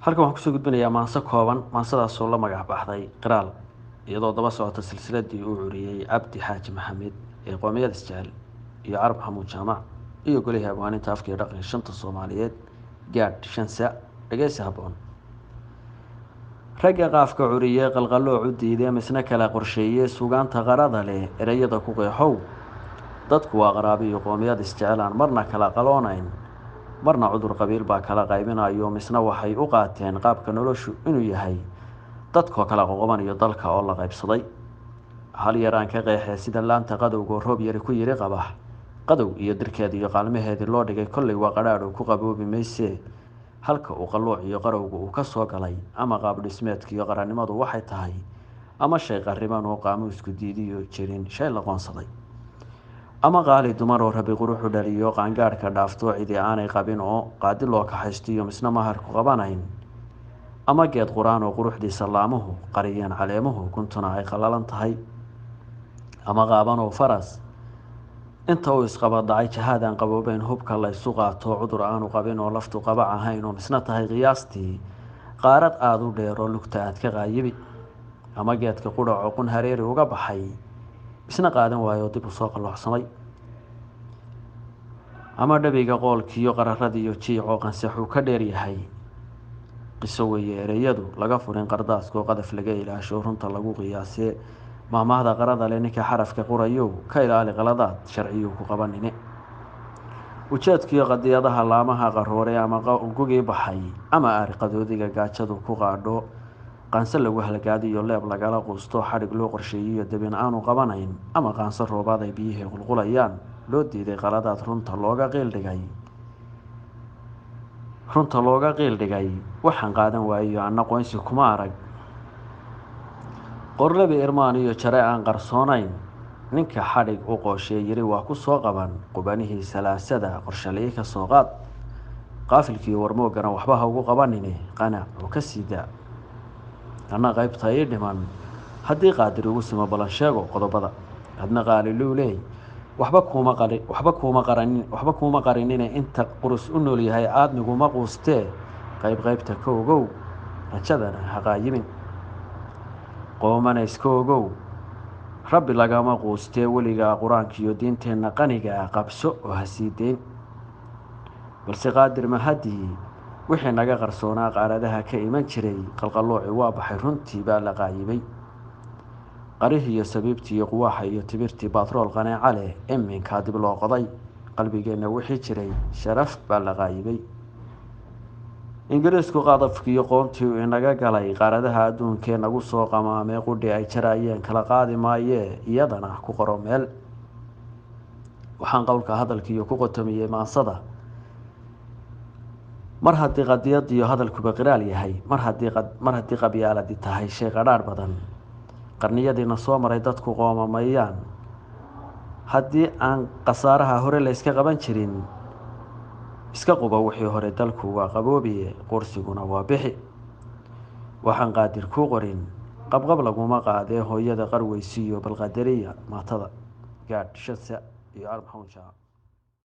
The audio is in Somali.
halkan waxaan kusoo gudbinayaa maanso kooban. maansadaasoo la magac baxday qiraal, iyadoo daba socota silsiladii uu curiyey cabdi xaaji maxamed ee qoomiyad isjecel iyo carab xamuud jaamac iyo golihii abwaaninta afka iyo dhaqanka shanta soomaaliyeed gaadh shansa. dhegeysi habboon. ragga qaafka curiyey qalqaloocu diidee misna kala qorsheeyey sugaanta qarada leh ereyada ku qeexow. dadku waa qaraabi iyo qoomiyad isjecel aan marna kala qaloonayn, marna cudur qabiil baa kala qaybinayo, misna waxay u qaateen qaabka noloshu inuu yahay dadkoo kala qoqoban iyo dalka oo la qaybsaday. hal yar aan ka qeexee sida laanta qadowgoo roob yari ku yiri qabax, qadow iyo dirkeed iyo qaalmaheedii loo dhigay kollay waa qadhaadhow ku qaboobi maysee. halka uu qalluuc iyo qarowga uu ka soo galay ama qaab dhismeedka iyo qarannimadu waxay tahay, ama shay qarriban oo qaamuusku diidiyo jirin shay la qoonsaday, ama qaali dumar oo rabi quruxu dhaliyo qaangaadhka dhaafto cidi aanay qabin oo qaadi loo kaxaystiyo misna maharku qabanayn, ama geed qur-aan oo quruxdiisa laamuhu qariyeen caleemuhu kuntuna ay qallalan tahay, ama qaaban oo faras inta uu isqabadacay jahaadaan qaboobeyn hubka la ysu qaato cudur aanu qabin oo laftu qabac ahayn oo misna tahay qiyaastii qaarad aada u dheer oo lugta aad ka qaayibi, ama geedka qudhaco qun hareeri uga baxay misna qaadan waayo oo dib u soo qalloocsamay, ama dhabiga qoolkiiyo qararadiiyo jiicoo qansaxuu ka dheeryahay. qiso weeye ereyadu laga furin qardaaskoo qadaf laga ilaasho runta lagu qiyaasee. maamahda qarada leh ninka xarafka qurayow ka ilaali qaladaad sharciyuu ku qabanine. ujeedkiiyo qadiyadaha laamaha qaroore ama gugii baxay, ama aariqadoodiga gaajadu ku qaadho qaanso lagu halgaadiyo leeb lagala quusto xadhig loo qorsheeyiyo debin aanu qabanayn, ama qaanso roobaad ay biyihii qulqulayaan loo diiday qaladaad runta looga qiildhigay. waxaan qaadan waayo anna qoynsi kuma arag qorlebi irmaan iyo jare aan qarsoonayn. ninka xadhig u qooshee yiri waa ku soo qaban qubanihii salaasada qorshalii ka soo qaad. qaafilkiiyo warmoogana waxba ha ugu qabanine qanac oo ka sii daa. anna qaybta ii dhiman haddii qaadir ugu simo balan sheego qodobada. adna qaali luuley waxba kuuma qarinine inta qurus u nool yahay aadmigu ma quustee. qaybta ka ogow rajadana ha qaayimin. qoomana iska ogow rabbi lagama quustee weligaa qur-aankiiyo diinteenna qaniga ah qabso oo ha sii deyn. balse qaadir mahadii wixii naga qarsoonaa qaaradaha ka iman jiray qalqallooci waa baxay runtii baa la qaayibay. qarihii iyo sabiibtii iyo quwaaxa iyo tibirtii baatrool qaneeca leh iminkaa dib loo qoday. qalbigeenna wixii jiray sharaf baa la qaayibay. ingiriisku qadafkiiyo qoontii inaga galay qaaradaha adduunkee nagu soo qamaamee qudhi ay jaraayeen kala qaadi maayee iyadana ku qoro meel. waxaan qowlka hadalkiiyo ku qotomiyey maansada mar haddii qadiyadiyo hadalkuba qiraal yahay, mar haddii qabyaaladi tahay shay qadhaadh badan. qarniyadiina soo maray dadku qoomamayaan haddii aan khasaaraha hore la yska qaban jirin. iska quba wixii hore dalku waa qaboobiye qursiguna waa bixi. waxaan qaadir kuu qorin qabqab laguma qaadee hooyada qarweysiiyo balqadariya maatada gaadh shansa iyo carab xamuud jaamac.